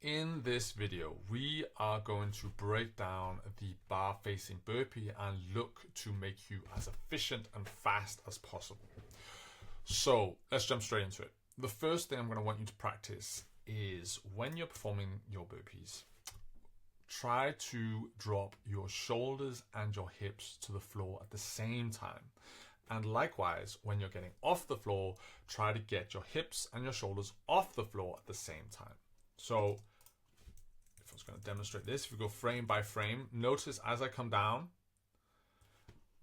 In this video, we are going to break down the bar facing burpee and look to make you as efficient and fast as possible. So let's jump straight into it. The first thing I'm going to want you to practice is when you're performing your burpees, try to drop your shoulders and your hips to the floor at the same time. And likewise, when you're getting off the floor, try to get your hips and your shoulders off the floor at the same time. So if I was going to demonstrate this, if we go frame by frame, notice as I come down,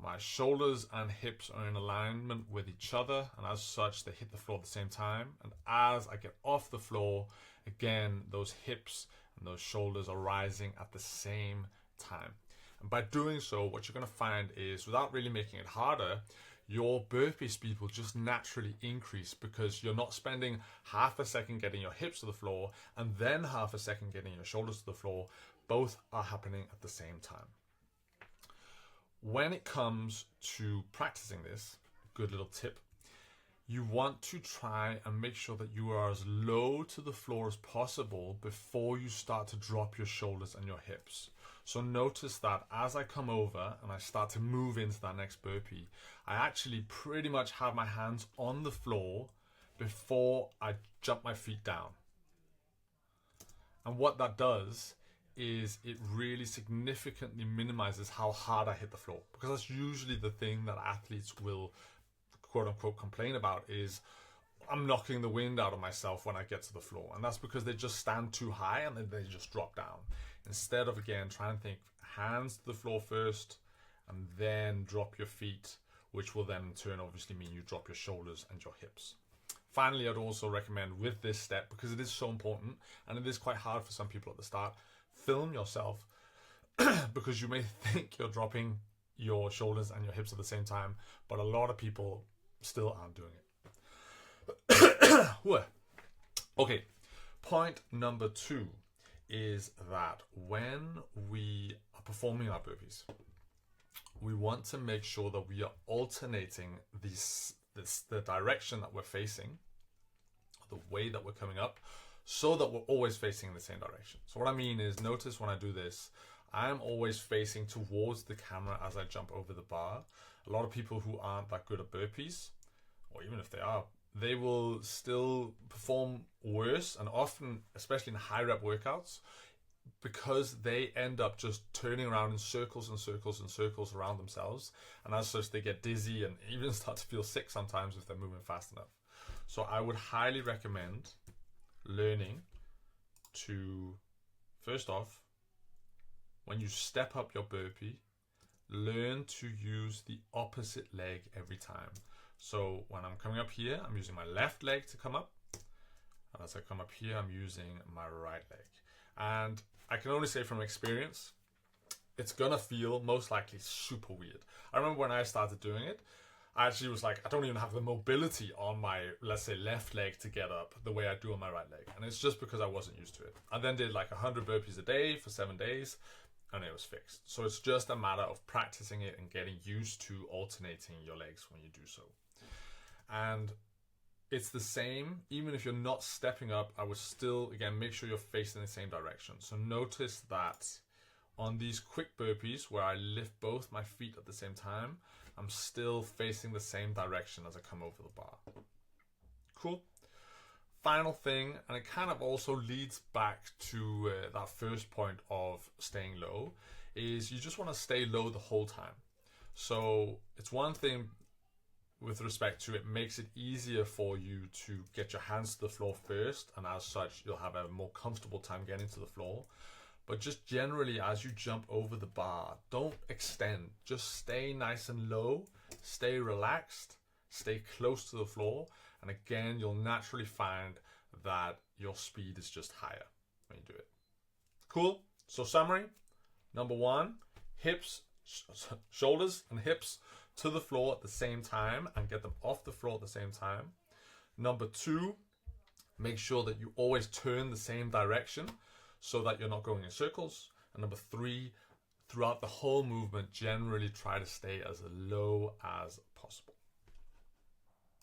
my shoulders and hips are in alignment with each other, and as such, they hit the floor at the same time. And as I get off the floor, again, those hips and those shoulders are rising at the same time. And by doing so, what you're going to find is, without really making it harder, your burpee speed will just naturally increase because you're not spending half a second getting your hips to the floor and then half a second getting your shoulders to the floor. Both are happening at the same time. When it comes to practicing this, good little tip, you want to try and make sure that you are as low to the floor as possible before you start to drop your shoulders and your hips. So notice that as I come over and I start to move into that next burpee, I actually pretty much have my hands on the floor before I jump my feet down. And what that does is it really significantly minimizes how hard I hit the floor, because that's usually the thing that athletes will quote unquote complain about is I'm knocking the wind out of myself when I get to the floor. And that's because they just stand too high and then they just drop down. Instead of, again, trying to think hands to the floor first and then drop your feet, which will then in turn obviously mean you drop your shoulders and your hips. Finally, I'd also recommend with this step, because it is so important and it is quite hard for some people at the start, film yourself because you may think you're dropping your shoulders and your hips at the same time, but a lot of people still aren't doing it. Okay, point number 2 is that when we are performing our burpees, we want to make sure that we are alternating the direction that we're facing, the way that we're coming up, so that we're always facing in the same direction. So what I mean is, notice when I do this, I'm always facing towards the camera as I jump over the bar. A lot of people who aren't that good at burpees, or even if they are, they will still perform worse, and often, especially in high rep workouts, because they end up just turning around in circles and circles and circles around themselves, and as such they get dizzy and even start to feel sick sometimes if they're moving fast enough. So I would highly recommend learning to, first off, when you step up your burpee, learn to use the opposite leg every time. So when I'm coming up here, I'm using my left leg to come up. And as I come up here, I'm using my right leg. And I can only say from experience, it's gonna feel most likely super weird. I remember when I started doing it, I actually was like, I don't even have the mobility on my, let's say, left leg to get up the way I do on my right leg. And it's just because I wasn't used to it. I then did like 100 burpees a day for 7 days, and it was fixed. So it's just a matter of practicing it and getting used to alternating your legs when you do so. And it's the same, even if you're not stepping up, I would still, again, make sure you're facing the same direction. So notice that on these quick burpees where I lift both my feet at the same time, I'm still facing the same direction as I come over the bar. Cool. Final thing, and it kind of also leads back to that first point of staying low, is you just want to stay low the whole time. So it's one thing with respect to it makes it easier for you to get your hands to the floor first, and as such you'll have a more comfortable time getting to the floor. But just generally, as you jump over the bar, don't extend. Just stay nice and low, stay relaxed, stay close to the floor, and again, you'll naturally find that your speed is just higher when you do it. Cool. So summary, number 1, hips, shoulders and hips to the floor at the same time and get them off the floor at the same time. Number 2, make sure that you always turn the same direction so that you're not going in circles. And number 3, throughout the whole movement, generally try to stay as low as possible.